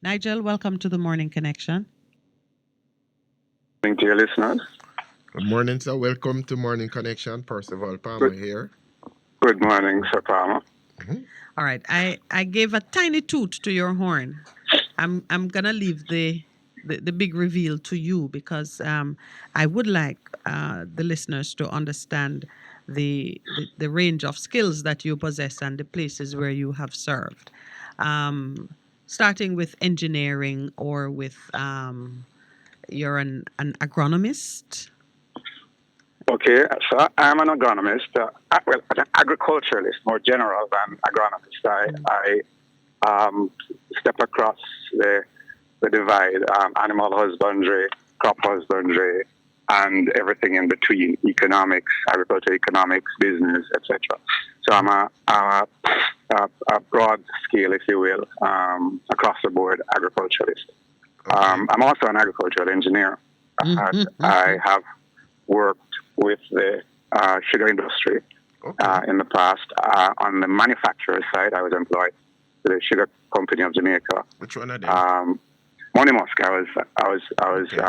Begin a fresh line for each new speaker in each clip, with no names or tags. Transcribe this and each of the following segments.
Nigel, welcome to the Morning Connection.
Morning to your listeners.
Good morning, sir. Welcome to Morning Connection. Percival Palmer
Good,
here.
good morning, Sir Palmer.
Mhm.
All right, I gave a tiny toot to your horn. I'm gonna leave the big reveal to you because I would like the listeners to understand the range of skills that you possess and the places where you have served. Um, Starting with engineering or with you're an agronomist.
Okay, so I'm an agronomist, well, an agriculturalist, more general than agronomist. I step across the divide, animal husbandry, crop husbandry, and everything in between, economics, agriculture economics, business, etc. So I'm a broad scale, if you will, across the board agriculturalist.
Okay.
I'm also an agricultural engineer. I have worked with the sugar industry
Okay.
in the past. On the manufacturer side, I was employed with the Sugar Company of Jamaica.
Which one of them?
Money Musk. I was
Okay.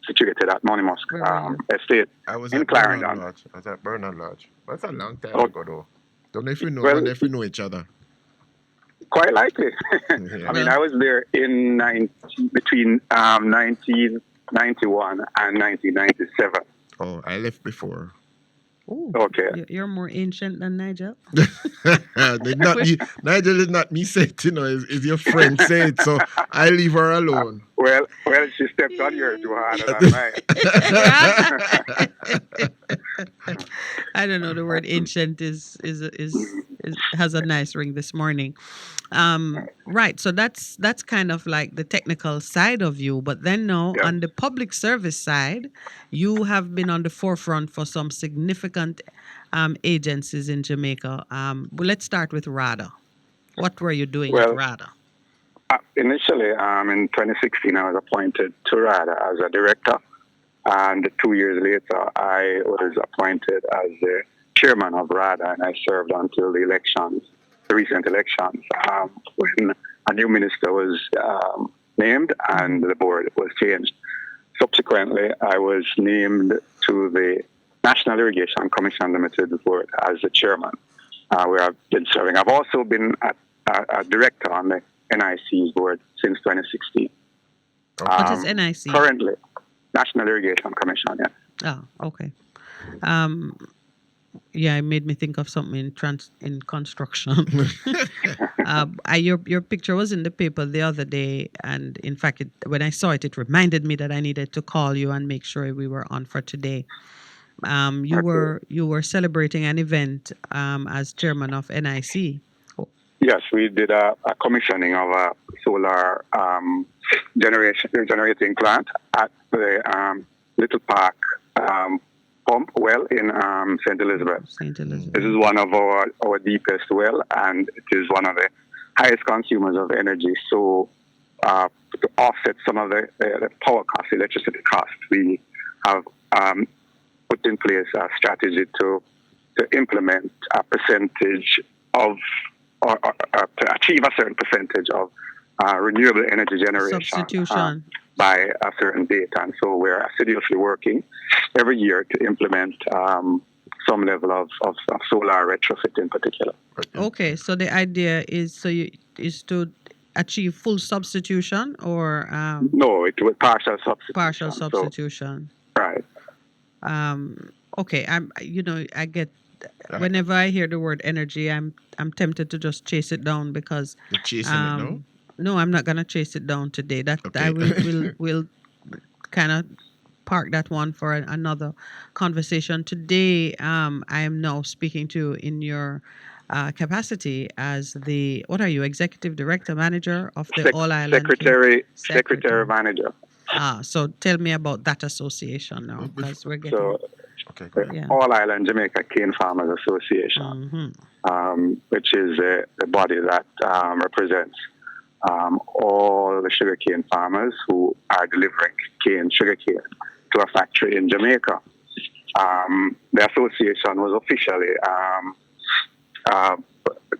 situated at Money Musk
Where were you?
estate
I was
in
at Bernard
Clarendon.
Lodge. I was at Bernard Lodge. That's a long time
Oh,
ago, though. Don't know if you know.
well,
Wonder if we know each other.
quite likely. I
Yeah.
mean,
Well,
I was there between 1991 and 1997.
Oh, I left before.
oh,
Okay.
you're more ancient than Nigel.
Did not me, Nigel did not me say it, is your friend say it, so I leave her alone.
Well, she stepped on yours too harder than mine.
I don't know. The word ancient is has a nice ring this morning. Right. So that's kind of like the technical side of you. But then now
Yeah.
on the public service side, you have been on the forefront for some significant agencies in Jamaica. Well, let's start with RADA. What were you doing at
Well,
RADA?
initially, in 2016, I was appointed to RADA as a director, and 2 years later, I was appointed as the chairman of RADA, and I served until the recent elections, when a new minister was named and the board was changed. Subsequently, I was named to the National Irrigation Commission Limited board as the chairman, where I've been serving. I've also been a director on the NIC's board since 2016.
What is
Okay.
NIC?
Currently, National Irrigation Commission, yeah.
Oh, okay. Um, yeah, it made me think of something in construction. Your picture was in the paper the other day, and in fact, when I saw it, it reminded me that I needed to call you and make sure we were on for today.
Okay.
You were celebrating an event as chairman of NIC. Oh,
Yes, we did a commissioning of a solar generating plant at the Little Park pump well in St. Elizabeth.
St.
This
Elizabeth.
is one of our deepest well, and it is one of the highest consumers of energy. So, to offset some of the power costs, electricity costs, we have put in place a strategy to implement a percentage of, or to achieve a certain percentage of renewable energy generation
Substitution.
by a certain date. And so we're assiduously working every year to implement some level of solar retrofit in particular.
Okay, so the idea is to achieve full substitution or
No, it was partial substitution.
partial
So,
substitution.
right.
Okay, I get
Right.
whenever I hear the word energy, I'm tempted to just chase it down because
You're chasing it now?
no, I'm not gonna chase it down today. That I
Okay.
will kind of park that one for another conversation. Today, I am now speaking to you in your capacity as the what are you, executive director manager of the All Island
Secretary manager.
So tell me about that association now, because we're getting
So
Okay, go
the
ahead.
yeah.
All Island Jamaica Cane Farmers Association, which is the body that represents all the sugarcane farmers who are delivering sugarcane to a factory in Jamaica. The association was officially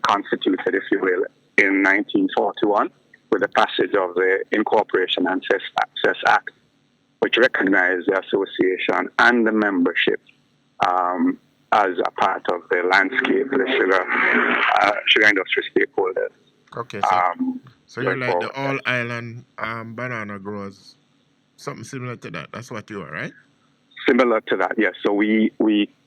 constituted, if you will, in 1941. with the passage of the Incorporation and Cess Act, which recognized the association and the membership as a part of the landscape, the sugar industry stakeholders.
Okay, so you're
Going
like the
forward.
all island banana growers, something similar to that. That's what you are, right?
Similar to that, yes. So we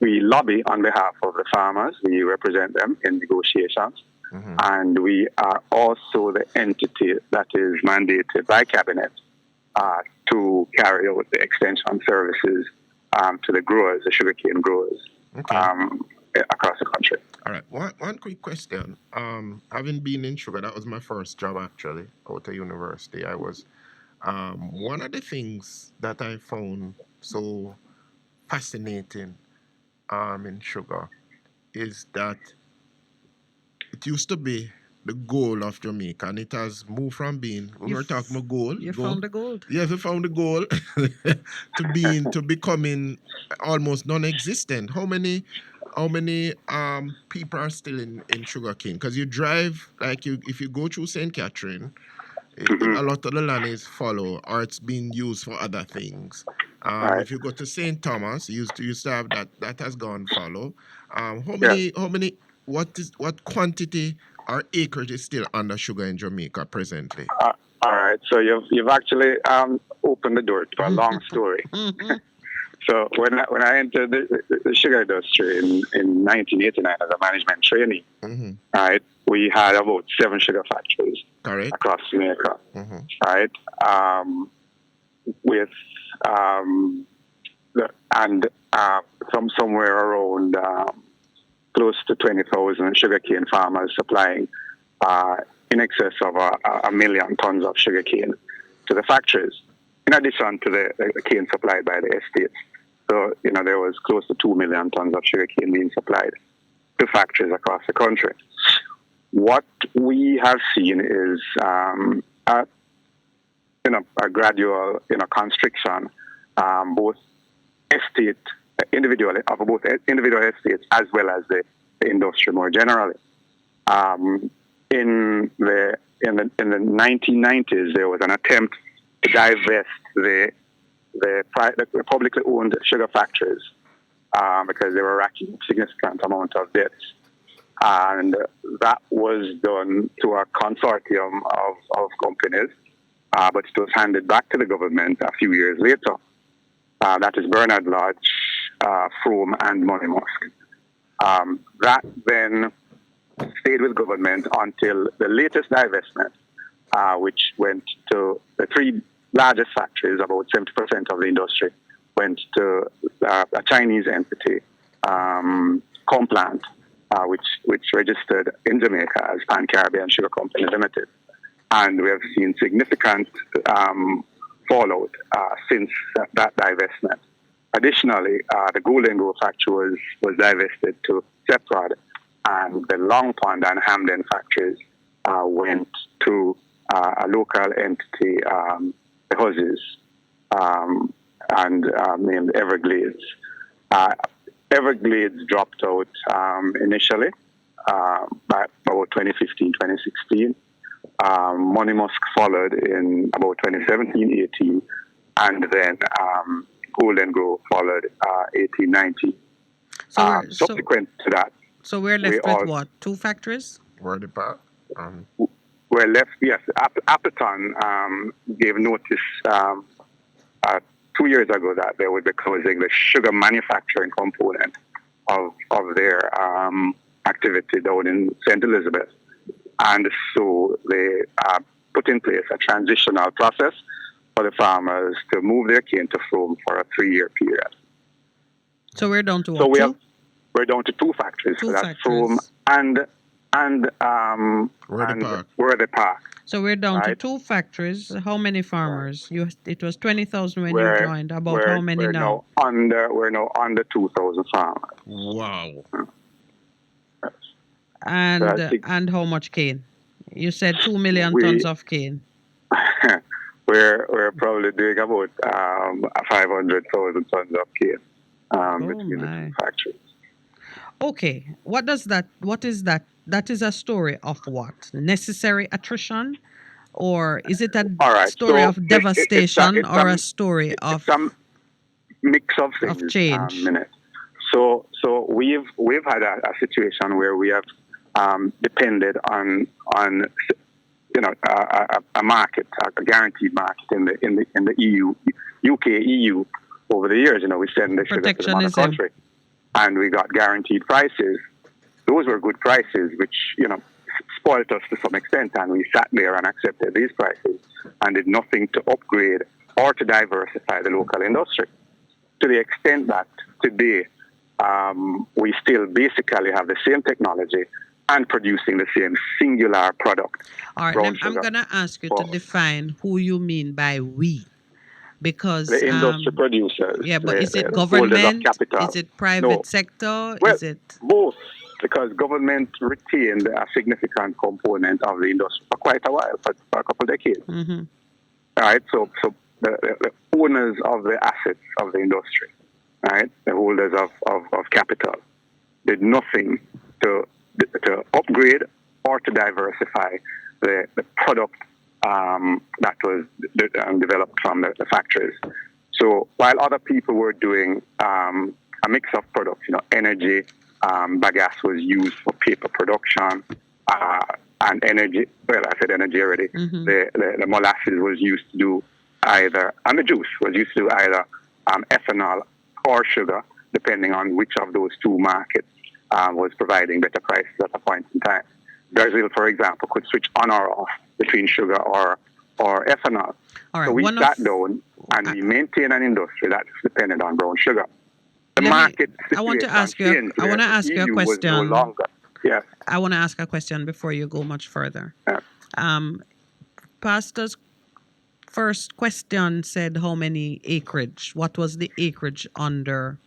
lobby on behalf of the farmers. We represent them in negotiations.
Mm-hmm.
And we are also the entity that is mandated by Cabinet to carry out the extension services to the growers, the sugarcane growers, across the country.
All right. One quick question. Having been in sugar, that was my first job actually out of university. I was one of the things that I found so fascinating in sugar is that it used to be the goal of Jamaica, and it has moved from being we were talking about gold.
You found the gold.
Yes, we found the goal to becoming almost non-existent. How many people are still in sugarcane? Because you drive like if you go through St. Catherine, a lot of the land is fallow or it's being used for other things.
Right.
If you go to St. Thomas, you used to have that has gone fallow. How
Yes.
many what quantity or acreage is still under sugar in Jamaica presently?
All right. So you've actually opened the door to a long story. So when I entered the sugar industry in 1989 as a management trainee, right, we had about 7 sugar factories across Jamaica, right, with from somewhere around close to 20,000 sugarcane farmers supplying in excess of a million tons of sugarcane to the factories, in addition to the cane supplied by the estates. So, there was close to 2 million tons of sugarcane being supplied to factories across the country. What we have seen is a gradual, constriction, both individual estates as well as the industry more generally. In the 1990s, there was an attempt to divest the publicly owned sugar factories because they were racking significant amount of debts. And that was done to a consortium of companies, but it was handed back to the government a few years later. That is Bernard Lodge, Frome, and Money Musk. That then stayed with government until the latest divestment, which went to the 3 largest factories, about 70% of the industry, went to a Chinese entity, Complant, which registered in Jamaica as Pan-Caribbean Sugar Company Limited. And we have seen significant fallout since that divestment. Additionally, the Golden Grove factory was divested to Seprod, and the Long Pond and Hamden factories went to a local entity, the Hussies, and named Everglades. Everglades dropped out initially by about 2015, 2016. Money Musk followed in about 2017, 18, and then Golden Grove followed 18, 19. Subsequent to that,
so we're left with what? 2 factories?
Where the back?
We're left, yes. Appleton gave notice 2 years ago that they would be closing the sugar manufacturing component of their activity down in St. Elizabeth. And so they put in place a transitional process for the farmers to move their cane to Frome for a 3-year period.
So we're down to what?
So we're down to 2 factories. So that's Frome and Worthy Park.
So we're down to 2 factories. How many farmers? It was 20,000 when you joined. About how many now?
We're now under 2,000 farmers.
Wow.
And
how much cane? You said 2 million tons of cane.
We're probably doing about 500,000 tons of cane between the 2 factories.
Okay, what is that? That is a story of what? Necessary attrition, or is it a
All right.
story
So
of devastation or a story
it's a mix of things.
change?
Minute. So we've had a situation where we have depended on a market, a guaranteed market in the EU, UK, EU over the years. We send the sugar to the mother
Protectionism.
country, and we got guaranteed prices. Those were good prices, which spoiled us to some extent, and we sat there and accepted these prices and did nothing to upgrade or to diversify the local industry. To the extent that today we still basically have the same technology and producing the same singular product.
All right,
brown
I'm
sugar.
going to ask you to define who you mean by we. Because
The industry producers,
yeah, but is it
the holders of
government?
capital.
Is it private
No.
sector?
Well,
Is it
both, because government retained a significant component of the industry for quite a while, for a couple of decades.
Mhm.
All right, so the owners of the assets of the industry, right, the holders of capital, did nothing to upgrade or to diversify the product that was developed from the factories. So while other people were doing a mix of products, energy, bagasse was used for paper production, and energy. Well, I said energy already.
Mhm.
The molasses was used to do either, and the juice was used to do either ethanol or sugar, depending on which of those two markets was providing better prices at a point in time. Brazil, for example, could switch on or off between sugar or ethanol.
All right,
So we sat down and we maintained an industry that's dependent on brown sugar. The market
I want to
situation
ask you.
changed
I want to
where
ask you a
EU was no
question.
longer. Yes.
I want to ask a question before you go much further.
Yeah.
Pastor's first question said how many acreage. What was the acreage under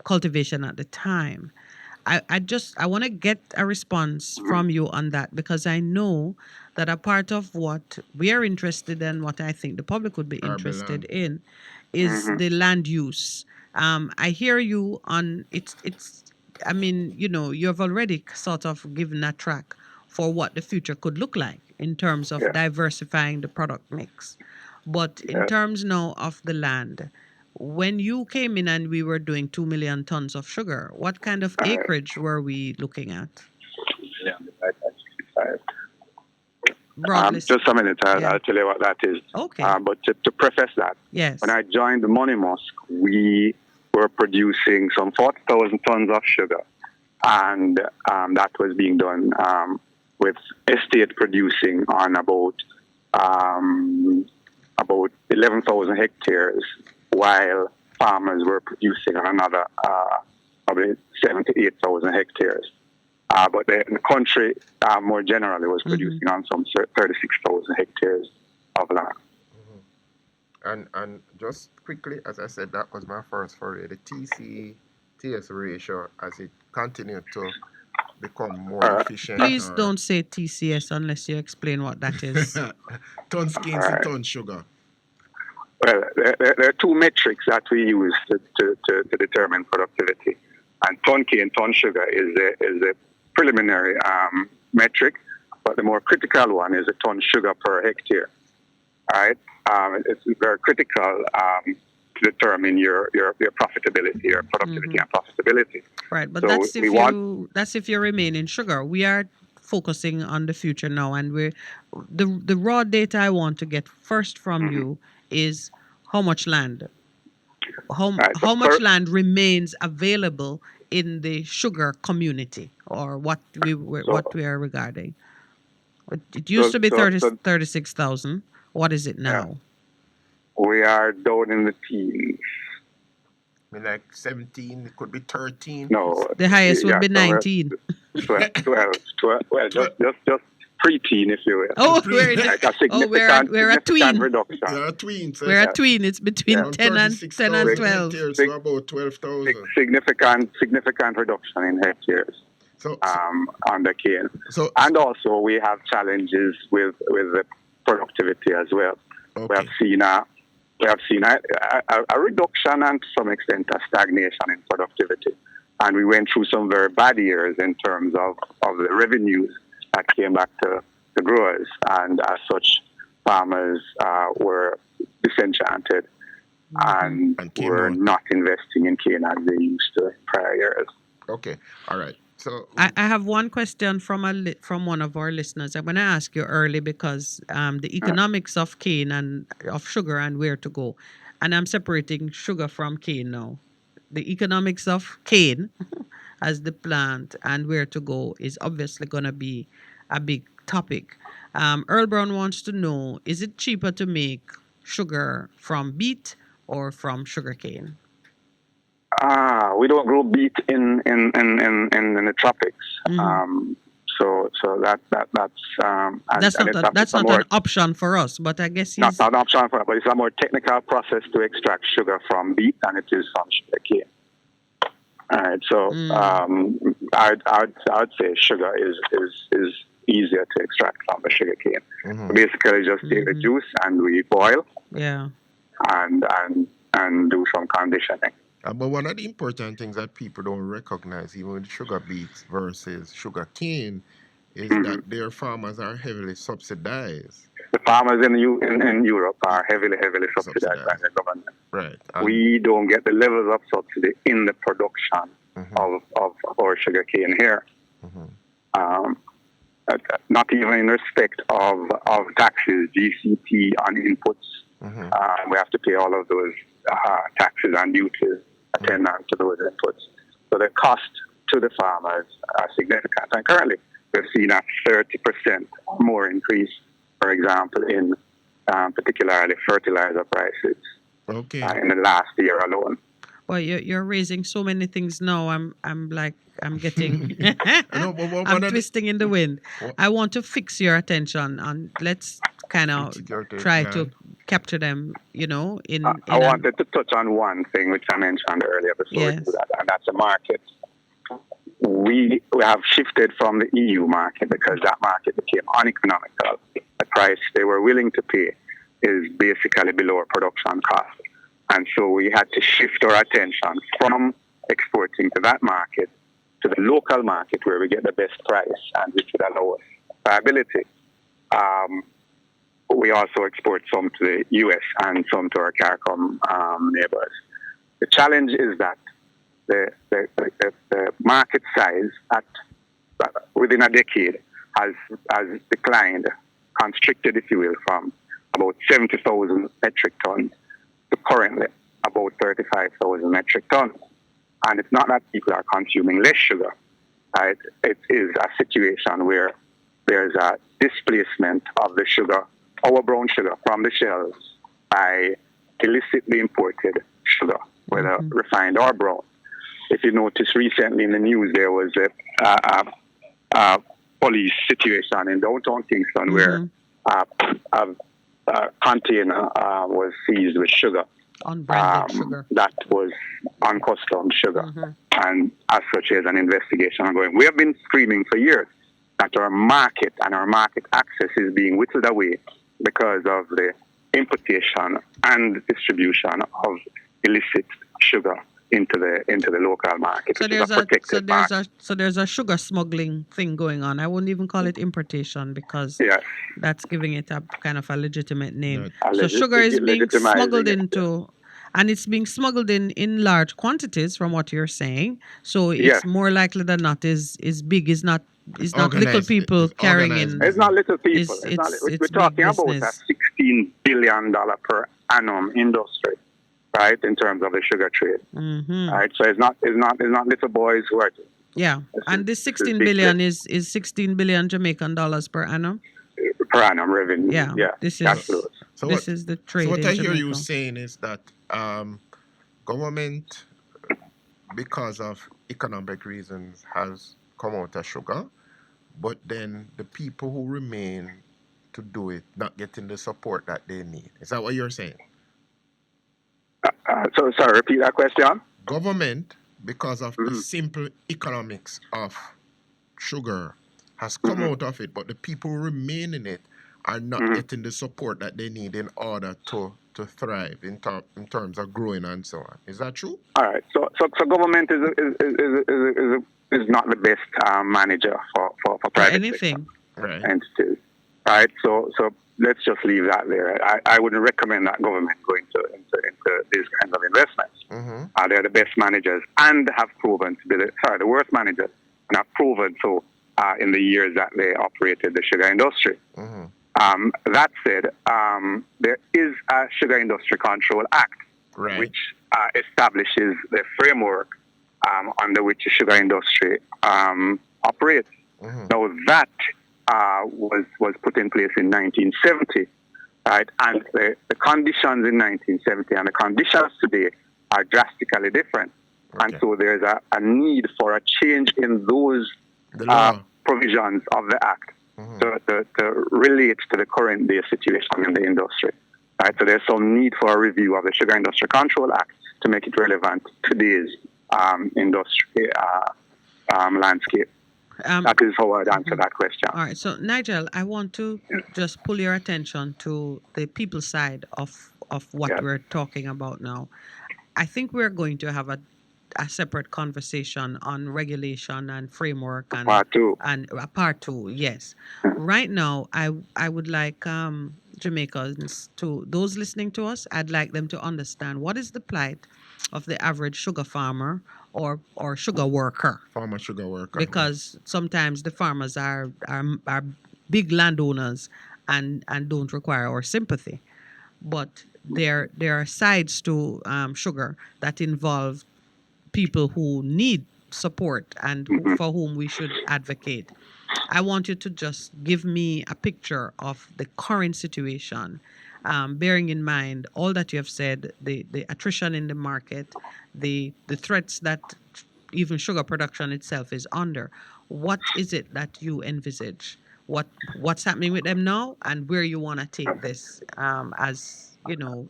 cultivation at the time? I want to get a response from you on that, because I know that a part of what we are interested in, what I think the public would be interested in, is the land use. I hear you on it's. I mean, you have already sort of given a track for what the future could look like in terms of
Yeah.
diversifying the product mix. But in terms now of the land, when you came in and we were doing 2 million tons of sugar, what kind of acreage were we looking at?
Yeah.
Broadly
Just a minute, I'll
Yeah.
tell you what that is.
Okay.
But to preface that,
Yes.
when I joined the Money Mosque, we were producing some 40,000 tons of sugar, and that was being done with estate producing on about 11,000 hectares, while farmers were producing on another probably 7,000 to 8,000 hectares. But the country more generally was producing on some 36,000 hectares of land.
And just quickly, as I said, that was my first foray. The TC-TS ratio, as it continued to become more efficient.
Please don't say TCS unless you explain what that is.
Ton skins to ton sugar.
Well, there are two metrics that we use to determine productivity, and ton cane and ton sugar is the preliminary metric, but the more critical one is the ton sugar per hectare. All right, it's very critical to determine your profitability, your productivity and profitability.
Right, but
So
that's if you remain in sugar. We are focusing on the future now, and the raw data I want to get first from you is how much land, how much land remains available in the sugar community, or what we are regarding. It used to be 36,000. What is it now?
We are down in the teens.
I mean, like 17, it could be 13.
No,
The highest would be 19.
12. Well, just preteen, if you will.
Oh,
like a significant,
we're a tween.
reduction.
You're a tween. So
We're a tween. It's between
from
10 and 12.
hectares to about 12,000.
Significant reduction in hectares on the cane. And also we have challenges with the productivity as well.
Okay.
We have seen a reduction and to some extent a stagnation in productivity. And we went through some very bad years in terms of the revenues that came back to the growers, and as such, farmers were disenchanted and
And came
were
out.
not investing in cane as they used to in prior years.
Okay. All right. So
I have one question from from one of our listeners. I'm going to ask you early because the economics of cane and of sugar and where to go, and I'm separating sugar from cane now. The economics of cane as the plant and where to go is obviously going to be a big topic. Earl Brown wants to know: is it cheaper to make sugar from beet or from sugarcane?
We don't grow beet in the tropics.
Mhm.
And
That's not
it's
that's
a
not an
more
option for us, but I guess
not
he's
not an option for it, but it's a more technical process to extract sugar from beet than it is from sugarcane. All right, so I'd say sugar is easier to extract from the sugarcane.
mhm.
Basically, just take the juice and we boil
yeah.
and do some conditioning.
But one of the important things that people don't recognize, even with sugar beets versus sugar cane, is
Mhm.
that their farmers are heavily subsidized.
The farmers in Europe are heavily subsidized by
Subsidized.
the government.
Right. And
We don't get the levels of subsidy in the production
mhm,
of our sugarcane here.
mhm,
Um, Not even in respect of taxes, GCT on inputs.
mhm,
We have to pay all of those taxes and duties attendant to those inputs. So the cost to the farmers are significant. And currently, we've seen a 30% more increase, for example, in particularly fertilizer prices
okay.
in the last year alone.
Well, you're raising so many things now. I'm like I'm getting
No, but
I'm
one of the
twisting in the wind.
what,
I want to fix your attention and let's kind of
insecurity,
try
yeah.
to capture them,
I
in an
wanted to touch on one thing which I mentioned earlier before we do
yes.
that, and that's the market. We have shifted from the EU market because that market became uneconomical. The price they were willing to pay is basically below our production cost. And so we had to shift our attention from exporting to that market to the local market where we get the best price and which would allow us viability. We also export some to the US and some to our CARICOM neighbors. The challenge is that the market size within a decade has declined, constricted, if you will, from about 70,000 metric tons to currently about 35,000 metric tons. And it's not that people are consuming less sugar. Right? It is a situation where there's a displacement of the sugar, our brown sugar, from the shelves by illicitly imported sugar, whether refined or brown. If you notice recently in the news, there was a police situation in downtown Kingston where a container was seized with sugar.
Unbranded sugar.
That was uncustomed sugar. And as such, there's an investigation ongoing. We have been screaming for years that our market and our market access is being whittled away because of the importation and distribution of illicit sugar into the local market,
So
which is a
there's a
protected market.
so there's a sugar smuggling thing going on. I wouldn't even call it importation because
Yes,
that's giving it a kind of a legitimate name.
That,
So sugar is being smuggled
legitimizing it.
into, and it's being smuggled in large quantities, from what you're saying. So
Yes,
it's more likely than not is big. Is not little
organized,
people
it's
carrying
organized
in.
it's not
business.
little people. It's not. We're
It's big
talking about a
business.
$16 billion per annum industry, right? In terms of the sugar trade, right? So it's not little boys who are.
Yeah, and this
This is
16
big
billion is 16 billion Jamaican dollars per annum.
per annum revenue.
Yeah,
Yeah, absolutely.
So
this is the trade
what
in
I hear you
Jamaica.
saying is that government, because of economic reasons, has come out of sugar, but then the people who remain to do it not getting the support that they need. Is that what you're saying?
So sorry, repeat that question.
Government, because of the
Mhm.
simple economics of sugar, has come out of it, but the people who remain in it are not getting the support that they need in order to thrive in terms of growing and so on. Is that true?
All right. So government is not the best manager for
For
private sector
anything.
Right.
entities. right? So let's just leave that there. I wouldn't recommend that government going into these kinds of investments.
Mm-hmm.
They're the best managers and have proven to be the worst managers and have proven so in the years that they operated the sugar industry.
Mm-hmm.
That said, there is a Sugar Industry Control Act,
Right.
which establishes the framework under which the sugar industry operates.
Mm-hmm.
Now that was put in place in 1970, right? And the conditions in 1970 and the conditions today are drastically different.
Okay.
And so there's a need for a change in those
The law.
provisions of the Act
Mm-hmm.
to relate to the current day situation in the industry. Right? So there's some need for a review of the Sugar Industry Control Act to make it relevant to today's industry landscape. That is how I'd answer that question.
All right. So, Nigel, I want to just pull your attention to the people side of what
Yes.
we're talking about now. I think we're going to have a separate conversation on regulation and framework and
Part two.
part two. Yes. Right now, I would like Jamaicans, to those listening to us, I'd like them to understand what is the plight of the average sugar farmer or sugar worker,
Farmer sugar worker.
because sometimes the farmers are big landowners and don't require our sympathy, but there are sides to sugar that involve people who need support and for whom we should advocate. I want you to just give me a picture of the current situation, bearing in mind all that you have said, the attrition in the market, the threats that even sugar production itself is under. What is it that you envisage? What's happening with them now, and where you want to take this as Secretary
All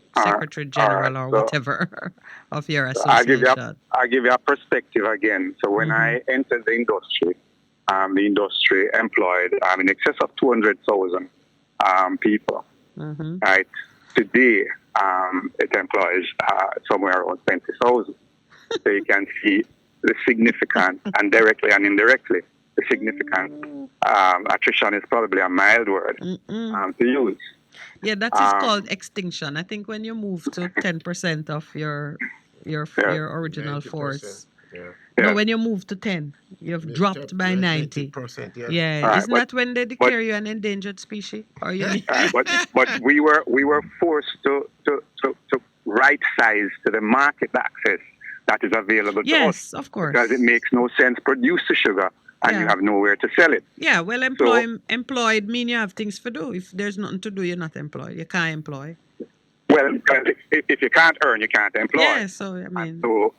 right.
General or
So
whatever of your
I'll give
association.
you a perspective again. So when
Mhm.
I entered the industry employed in excess of 200,000 people.
Mhm.
Right. Today, it employs somewhere around 20,000. So you can see the significant, and directly and indirectly, the significant attrition is probably a mild word
Mm-mm.
to use.
Yeah, that is
Um,
called extinction. I think when you move to 10% of
yeah,
your original
90%.
force.
Yeah.
No,
yeah.
when you move to 10, you've dropped by 90.
90%. Yeah.
Yeah,
All right,
isn't that when they
but
declare you an endangered species? Or you need
but we were forced to right size to the market access that is available to us,
Yes, of
because it
course.
makes no sense produce the sugar and you
Yeah.
have nowhere to sell it.
Yeah, well,
So
employed mean you have things to do. If there's nothing to do, you're not employed. You can't employ.
well, because if you can't earn, you can't employ.
Yeah, so I
And
mean,
so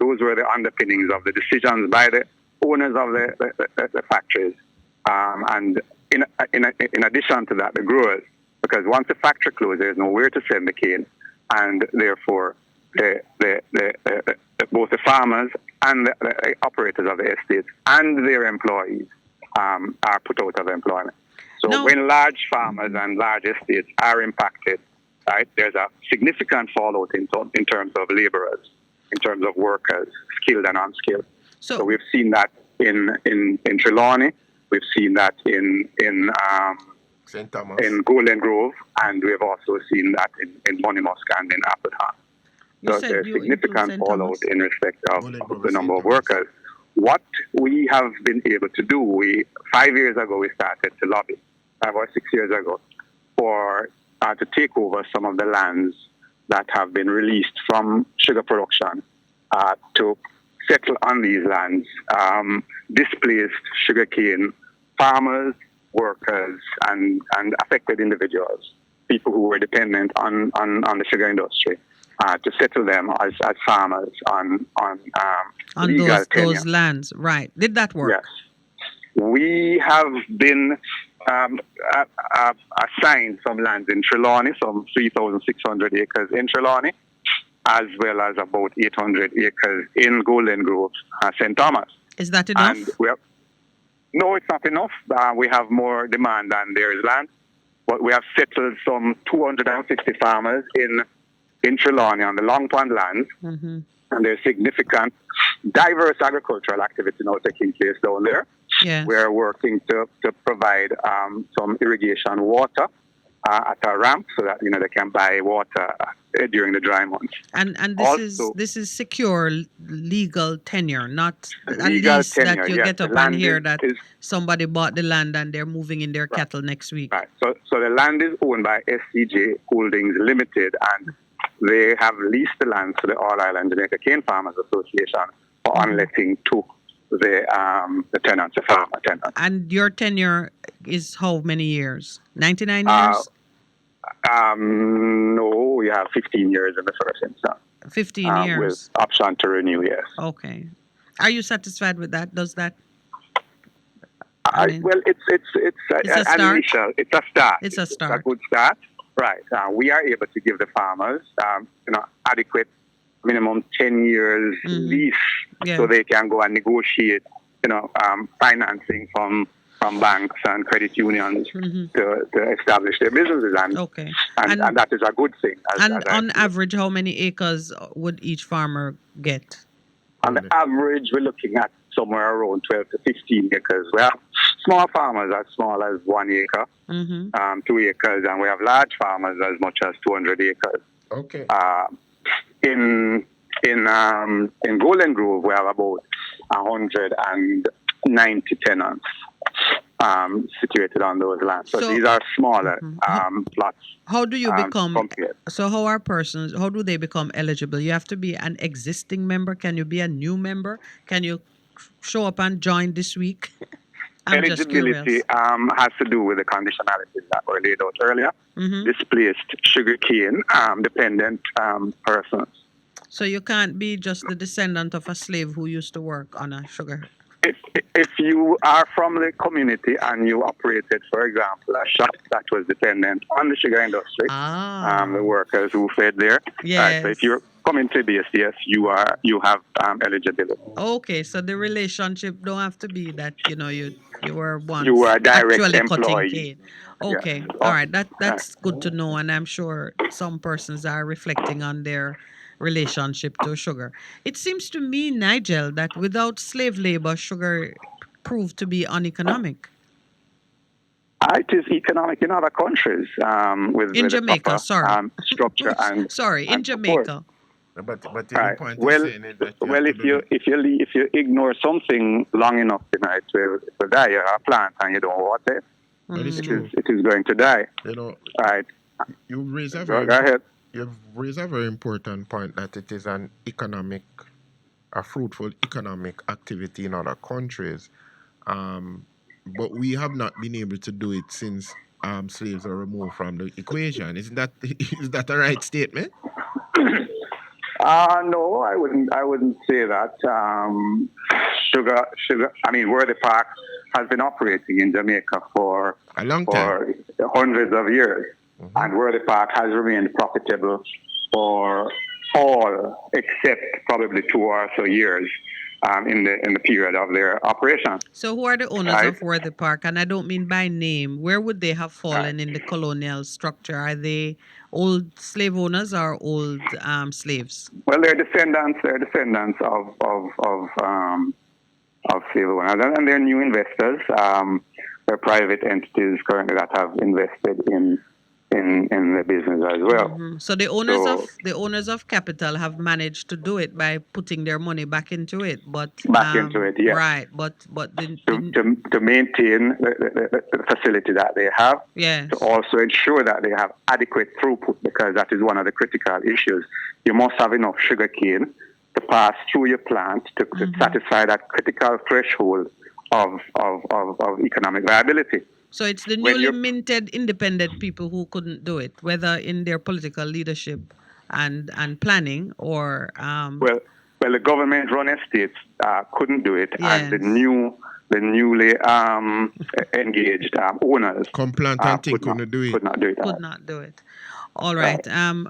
those were the underpinnings of the decisions by the owners of the factories, and in addition to that, the growers, because once the factory closes, there's nowhere to send the cane, and therefore both the farmers and the operators of the estates and their employees are put out of employment. So
No.
when large farmers and large estates are impacted, right, there's a significant fallout in terms of laborers, in terms of workers, skilled and unskilled. So
so
we've seen that in Trelawney, we've seen that in
St. Thomas.
Golden Grove, and we've also seen that in Bonnymusk and in Appleton.
you
So
said
there's
you include
significant
St.
fallout
Thomas.
in respect of
Golden Grove
the
is
number
St.
of
Thomas.
workers. What we have been able to do, 5 years ago we started to lobby, 5 or 6 years ago, for to take over some of the lands that have been released from sugar production, to settle on these lands displaced sugarcane farmers, workers, and affected individuals, people who were dependent on the sugar industry, to settle them as farmers on legal tenure.
Those lands, right? Did that work?
Yes. We have been assigned some lands in Trelawney, some 3,600 acres in Trelawney, as well as about 800 acres in Golden Grove, St. Thomas.
Is that enough?
And no, it's not enough. We have more demand than there is land. But we have settled some 250 farmers in Trelawney on the Long Pond lands.
Mm-hmm.
And there's significant, diverse agricultural activity now taking place down there.
Yes.
We're working to provide some irrigation water at a ramp so that they can buy water during the dry months.
And
Also,
this is secure legal tenure, not a
legal
lease that
tenure.
you
Yes,
get
the
up and
land
hear that
is
somebody bought the land and they're moving in their
right.
cattle next week.
Right. So the land is owned by SCJ Holdings Limited, and they have leased the land to the All Island Jamaica Cane Farmers Association for unletting to the tenants, the farmer tenants.
And your tenure is how many years? 99
Uh,
years?
no, we have 15 years in the first instance.
15
With
years.
option to renew, yes.
Okay. Are you satisfied with that? Does that? I mean,
Well, it's
it's a
an
start.
initial. It's a start.
It's a
It's a
start.
good start. Right. We are able to give the farmers, adequate minimum 10 years lease,
Yeah.
so they can go and negotiate, financing from banks and credit unions to establish their businesses,
Okay.
and that is a good thing.
And on average, how many acres would each farmer get?
On the average, we're looking at somewhere around 12 to 15 acres. We have small farmers as small as 1 acre, 2 acres, and we have large farmers as much as 200 acres.
Okay.
In Golden Grove, we have about 190 tenants situated on those lands. So these are smaller plots.
How do you become?
Compared.
So how do they become eligible? You have to be an existing member. Can you be a new member? Can you show up and join this week? I'm just
Eligibility
curious.
has to do with the conditionalities that were laid out earlier. Displaced sugarcane dependent persons.
So you can't be just the descendant of a slave who used to work on a sugar.
If you are from the community and you operated, for example, a shop that was dependent on the sugar industry, the workers who fed there.
Yes.
Right, so if you're coming to base, yes, you have eligibility.
Okay, so the relationship don't have to be that you were once
You are a direct
actually
employee.
cutting cane. Okay,
Yes.
all right, that's good to know, and I'm sure some persons are reflecting on their relationship to sugar. It seems to me, Nigel, that without slave labor, sugar proved to be uneconomic.
It is economic in other countries with
Jamaica,
the proper structure and
sorry, in
and
Jamaica.
But the
right.
point
Well,
is saying is that
if you ignore something long enough, it will die. You have a plant and you don't water it.
That is
It
true.
is going to die. Right.
You've raised a
Go ahead.
very important point that it is a fruitful economic activity in other countries. But we have not been able to do it since slaves are removed from the equation. Is that a right statement?
No, I wouldn't say that. Sugar. I mean, Worthy Park has been operating in Jamaica for
a long time,
for hundreds of years, and Worthy Park has remained profitable for all except probably 2 or so years in the period of their operation.
So who are the owners of Worthy Park? And I don't mean by name. Where would they have fallen in the colonial structure? Are they old slave owners or old slaves?
Well, they're descendants. of slave owners, and they're new investors. They're private entities currently that have invested in the business as well.
So the owners of capital have managed to do it by putting their money back into it, but
yes.
Right, but
to maintain the facility that they have,
yes.
To also ensure that they have adequate throughput, because that is one of the critical issues. You must have enough sugar cane to pass through your plant to satisfy that critical threshold of economic viability.
So it's the newly minted independent people who couldn't do it, whether in their political leadership and planning or
well, the government-run estates couldn't do it,
yes.
and the newly engaged owners
couldn't do it.
Could not do it.
Could not do it. All right. On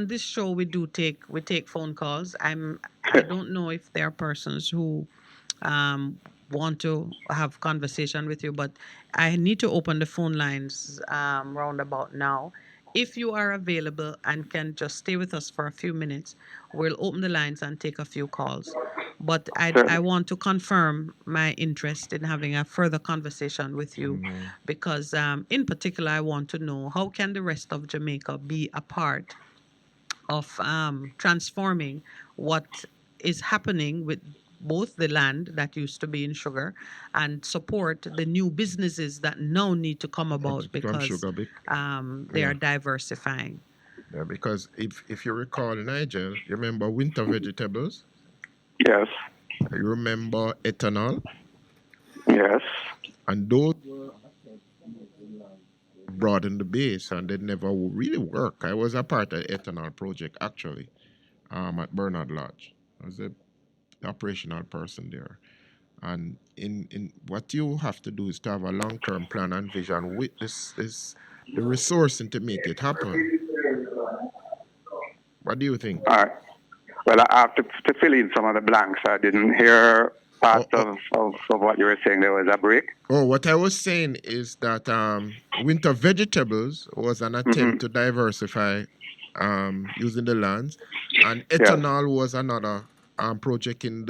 this show we take phone calls. I don't know if there are persons who want to have conversation with you, but I need to open the phone lines round about now. If you are available and can just stay with us for a few minutes, we'll open the lines and take a few calls. but I
Certainly.
want to confirm my interest in having a further conversation with you
Mm-hmm.
because, in particular, I want to know how can the rest of Jamaica be a part of transforming what is happening with both the land that used to be in sugar and support the new businesses that now need to come about
From
because
sugar bit.
they
Yeah.
are diversifying.
Yeah, because if you recall, Nigel, you remember winter vegetables?
Yes.
You remember ethanol?
Yes.
And those broaden the base and they never really work. I was a part of the ethanol project actually at Bernard Lodge. I was a operational person there. And in what you have to do is to have a long term plan and vision with this the resourcing to make it happen. What do you think?
All right. Well, I have to fill in some of the blanks. I didn't hear
Oh,
parts
oh,
of what you were saying. There was a break.
oh, what I was saying is that winter vegetables was an attempt
Mm-hmm.
to diversify using the lands, and
Yes.
ethanol was another project in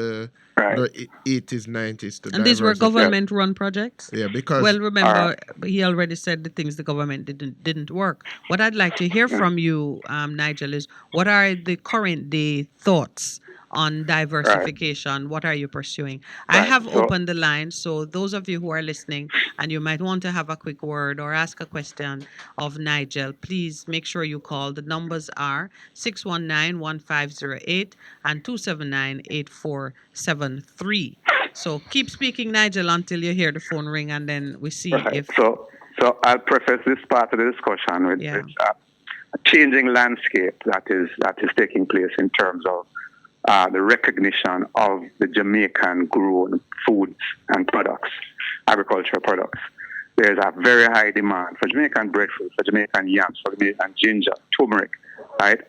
Right.
the 80s, 90s to
And these were
diversify.
Yes.
government-run projects.
Yeah, because
Well,
All right.
remember, he already said the things the government didn't work. What I'd like to hear
Yes.
from you, Nigel, is what are the current day thoughts on
Right.
diversification? What are you pursuing? I
Right.
have
So,
opened the line, so those of you who are listening and you might want to have a quick word or ask a question of Nigel, please make sure you call. The numbers are 619-1508 and 279-8473. So keep speaking, Nigel, until you hear the phone ring, and then we see
right.
if,
So I'll preface this part of the discussion with,
yeah.
with a changing landscape that is taking place in terms of the recognition of the Jamaican grown foods and products, agricultural products. There's a very high demand for Jamaican breadfruit, for Jamaican yams, for Jamaican ginger, turmeric, right?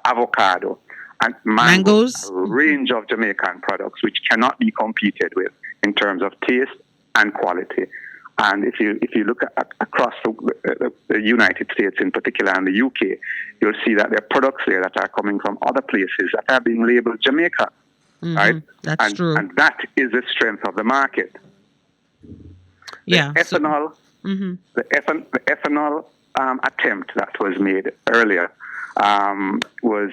Avocado, and mangoes,
Mangoes.
a range of Jamaican products which cannot be competed with in terms of taste and quality. And if you look across the United States in particular and the UK, you'll see that there are products there that are coming from other places that are being labeled Jamaica, right?
That's true.
And that is the strength of the market. The
Yeah. So,
ethanol, the ethanol attempt that was made earlier was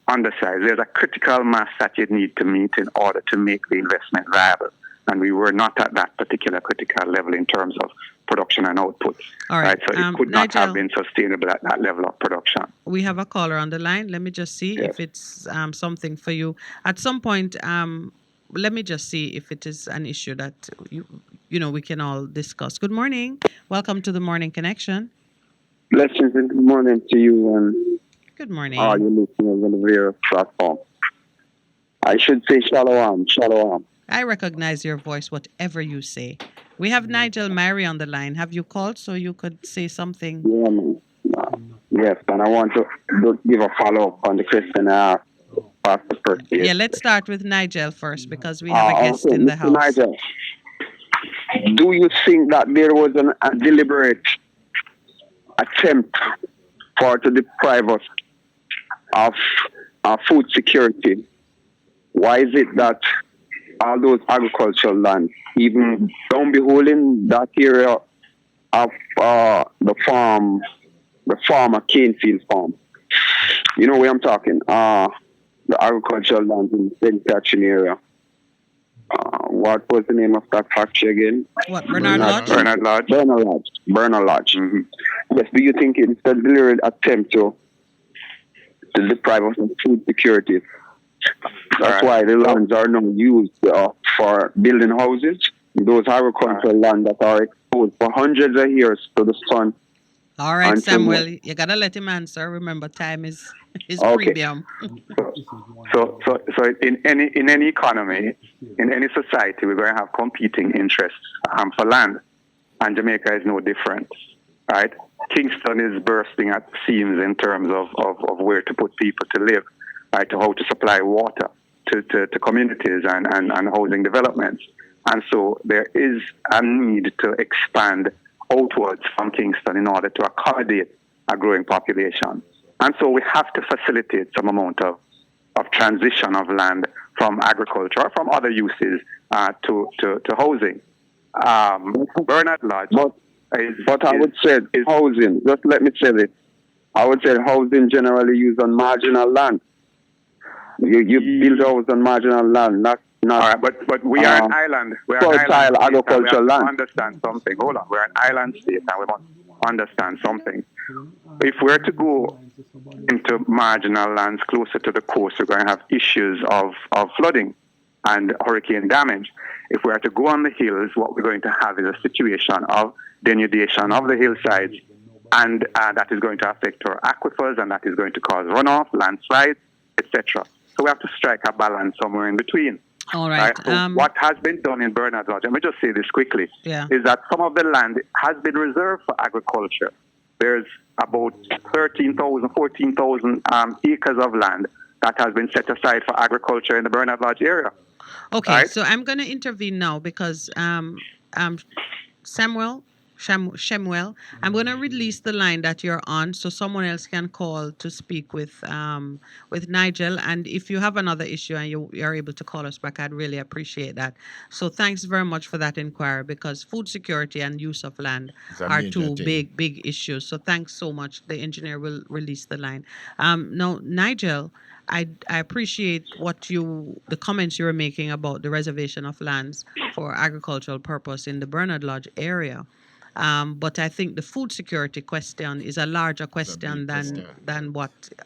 undersized. There's a critical mass that you need to meet in order to make the investment viable. And we were not at that particular critical level in terms of production and output.
all right.
So it could not have
Nigel,
been sustainable at that level of production.
we have a caller on the line. Let me just see
Yes.
if it's something for you. At some point, let me just see if it is an issue that we can all discuss. Good morning. Welcome to the Morning Connection.
Blessings and good morning to you and
Good
all
morning.
your listeners on the various platform. I should say shalom, shalom.
I recognize your voice, whatever you say. We have Nigel Myrie on the line. Have you called so you could say something?
Yeah, man. Yes, and I want to give a follow up on the question Pastor first.
Yeah, let's start with Nigel first because we have a guest
Okay,
in the
Mr.
house.
Nigel, do you think that there was a deliberate attempt to deprive us of food security? Why is it that all those agricultural lands, even down behold in that area of the farmer Canefield farm, you know where I'm talking, the agricultural lands in the St. Catherine area. What was the name of that factory again?
What, Bernard Lodge?
Bernard Lodge.
Bernard Lodge. Bernard Lodge.
Mm-hmm.
Yes, do you think it's a deliberate attempt to deprive us of food security? That's why the lands are now used for building houses. Those agricultural land that are exposed for hundreds of years to the sun.
All right,
until
Samuel, you gotta let him answer. Remember, time is
Okay.
premium.
So in any economy, in any society, we're going to have competing interests for land, and Jamaica is no different, right? Kingston is bursting at the seams in terms of where to put people to live, right? To how to supply water to communities and housing developments, and so there is a need to expand outwards from Kingston in order to accommodate a growing population. And so we have to facilitate some amount of of transition of land from agriculture or from other uses to housing. Bernard Lodge
But I would say housing, just let me say this. I would say housing generally used on marginal land. You build a house on marginal land, not
all right, but we are an island. We are an
fertile
island
agricultural land.
Understand something. Hold on. We're an island state and we must understand something. If we're to go into marginal lands closer to the coast, we're going to have issues of flooding and hurricane damage. If we are to go on the hills, what we're going to have is a situation of denudation of the hillsides, and that is going to affect our aquifers, and that is going to cause runoff, landslides, etc. So we have to strike a balance somewhere in between.
All right.
So what has been done in Bernard Lodge, let me just say this quickly, is that some of the land has been reserved for agriculture. There's about 13,000, 14,000 acres of land that has been set aside for agriculture in the Bernard Lodge area.
Okay,
right?
so I'm going to intervene now because Shemuel, I'm going to release the line that you're on so someone else can call to speak with Nigel. And if you have another issue and you're able to call us back, I'd really appreciate that. So thanks very much for that inquiry, because food security and use of land are two big issues. So thanks so much. The engineer will release the line. Now, Nigel, I appreciate the comments you were making about the reservation of lands for agricultural purpose in the Bernard Lodge area. But I think the food security question is a larger question than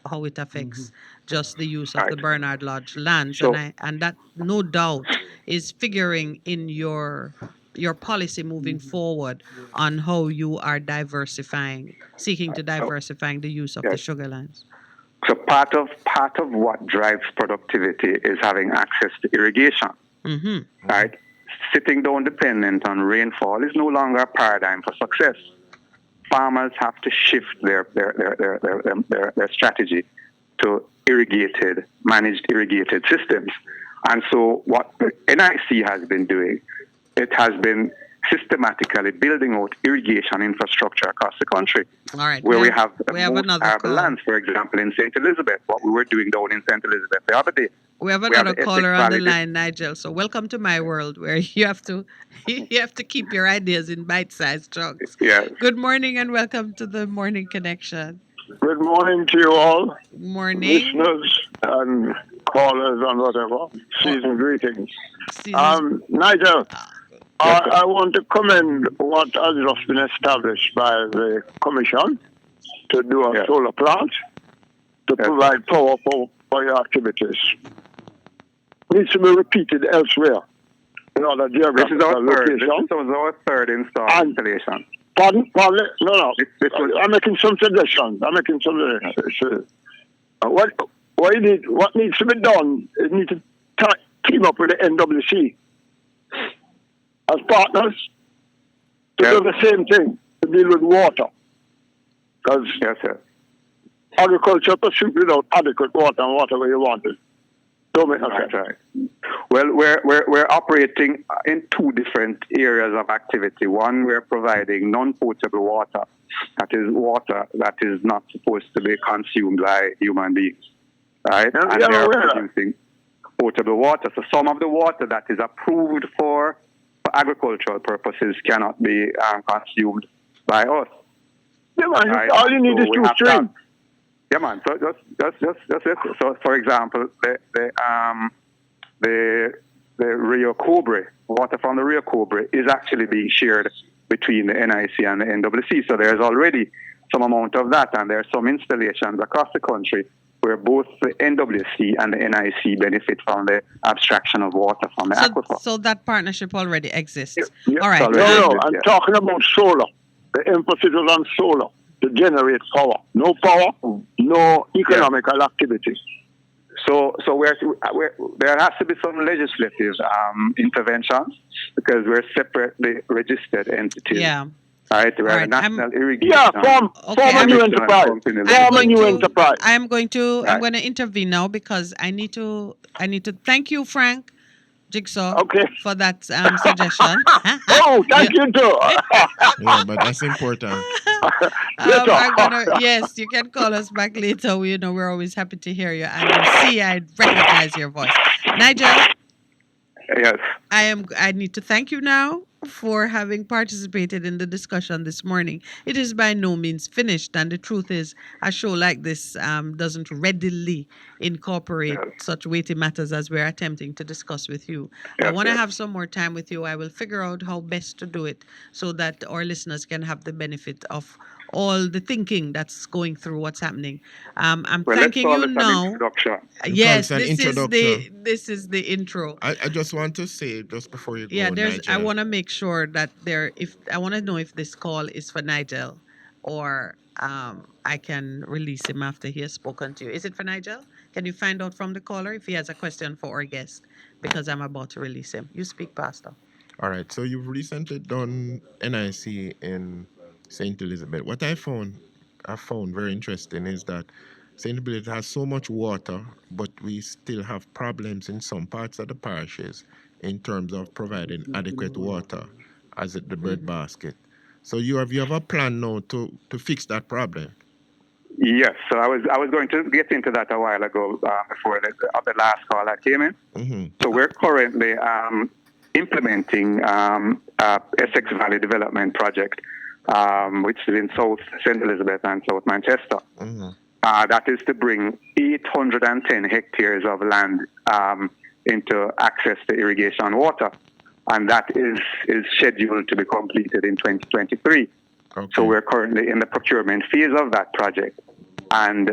how it affects just the use of the Bernard Lodge lands, and that no doubt is figuring in your policy moving forward on how you are seeking to diversifying the use of the sugar lands.
So part of what drives productivity is having access to irrigation, right? Sitting down dependent on rainfall is no longer a paradigm for success. Farmers have to shift their strategy to managed irrigated systems. And so what the NIC has been doing, it has been systematically building out irrigation infrastructure across the country.
All right.
Where we have
another
arable lands, for example, in St. Elizabeth, what we were doing down in St. Elizabeth the other day.
We have another caller on the line, Nigel. So welcome to my world, where you have to keep your ideas in bite-sized chunks.
Yeah.
Good morning and welcome to the Morning Connection.
Good morning to you all.
Morning.
Listeners and callers and whatever. Season greetings. Nigel, I want to commend what has just been established by the Commission to do a solar plant to provide power for your activities. Needs to be repeated elsewhere in other geographical locations.
This was our third installation.
Pardon? No. I'm making some suggestions. What needs to be done is need to team up with the NWC as partners to do the same thing, to deal with water. Because agriculture pursuit without adequate water and water where you want it. Don't make no sense.
Right. Well, we're operating in two different areas of activity. One, we're providing non-potable water. That is water that is not supposed to be consumed by human beings. Right? And they're producing potable water. So some of the water that is approved for agricultural purposes cannot be consumed by us.
Yeah, man. Right? All you need is two streams.
Yeah, man. So just it. So, for example, the Rio Cobre, water from the Rio Cobre is actually being shared between the NIC and the NWC. So there's already some amount of that, and there are some installations across the country where both the NWC and the NIC benefit from the abstraction of water from the aquifer.
So that partnership already exists.
Yeah.
All right.
No, I'm talking about solar. The emphasis is on solar to generate power. No power, no economical activity.
So there has to be some legislative interventions because we're separately registered entities.
Yeah.
Right, we're a national irrigation.
Yeah, form a new enterprise.
I'm going to intervene now because I need to thank you, Frank, Jigsaw,
Okay.
for that suggestion.
Oh, thank you too.
Yeah, but that's important.
Later.
I'm gonna, yes, you can call us back later. We're always happy to hear you. And you see, I recognize your voice. Nigel,
Yes.
I need to thank you now for having participated in the discussion this morning. It is by no means finished, and the truth is, a show like this doesn't readily incorporate
Yes.
such weighty matters as we're attempting to discuss with you. I
Yes.
want to
Yes.
have some more time with you. I will figure out how best to do it so that our listeners can have the benefit of all the thinking that's going through what's happening. I'm
Well, let's
thanking
call
you
this an
now.
introduction.
Yes,
It's an introduction.
this is the intro.
I just want to say, just before you
Yeah,
go,
I
Nigel.
want to make sure that if I want to know if this call is for Nigel or I can release him after he has spoken to you. Is it for Nigel? Can you find out from the caller if he has a question for our guest? Because I'm about to release him. You speak, Pastor.
All right. So you've recently done NIC in St. Elizabeth. What I found very interesting is that St. Elizabeth has so much water, but we still have problems in some parts of the parishes in terms of providing adequate water as at the breadbasket. So you have a plan now to fix that problem.
Yes. So I was going to get into that a while ago before the last call that came in.
Mm-hmm.
So we're currently implementing Essex Valley Development Project, which is in South St. Elizabeth and South Manchester.
Mm-hmm.
That is to bring 810 hectares of land into access to irrigation water. And that is scheduled to be completed in 2023.
Okay.
So we're currently in the procurement phase of that project. And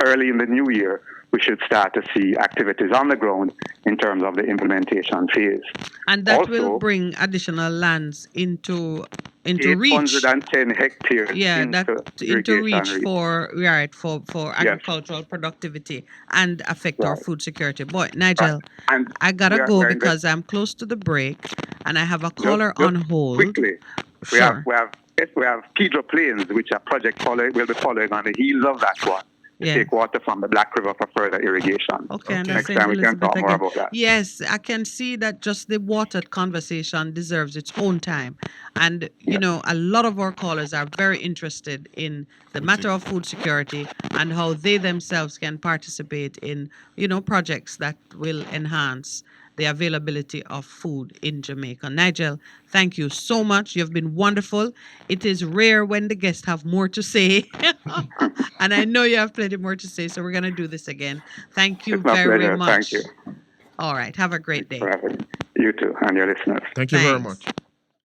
early in the new year, we should start to see activities on the ground in terms of the implementation phase.
And that
Also,
will bring additional lands into reach.
810 hectares
Yeah, that into
irrigation
reach
reach.
for agricultural productivity and affect our
Right.
food security. Boy, Nigel,
And
I gotta
we're
go
in the
because I'm close to the break and I have a
just
caller on hold.
quickly.
Sure.
We have Pedro Plains, which a project will be following on the heels of that one. To
Yeah.
take water from the Black River for further irrigation.
Okay, and
Okay.
Next
St.
time we can
Elizabeth
talk more
again.
about that.
Yes, I can see that just the water conversation deserves its own time. And, a lot of our callers are very interested in the matter of food security and how they themselves can participate in, projects that will enhance the availability of food in Jamaica. Nigel, thank you so much. You've been wonderful. It is rare when the guests have more to say. And I know you have plenty more to say, so we're going to do this again. Thank you
It's my
very
pleasure.
much.
Thank you
All right. Have a great day.
for having me. You too, and your listeners.
Thank you very
Thanks.
much.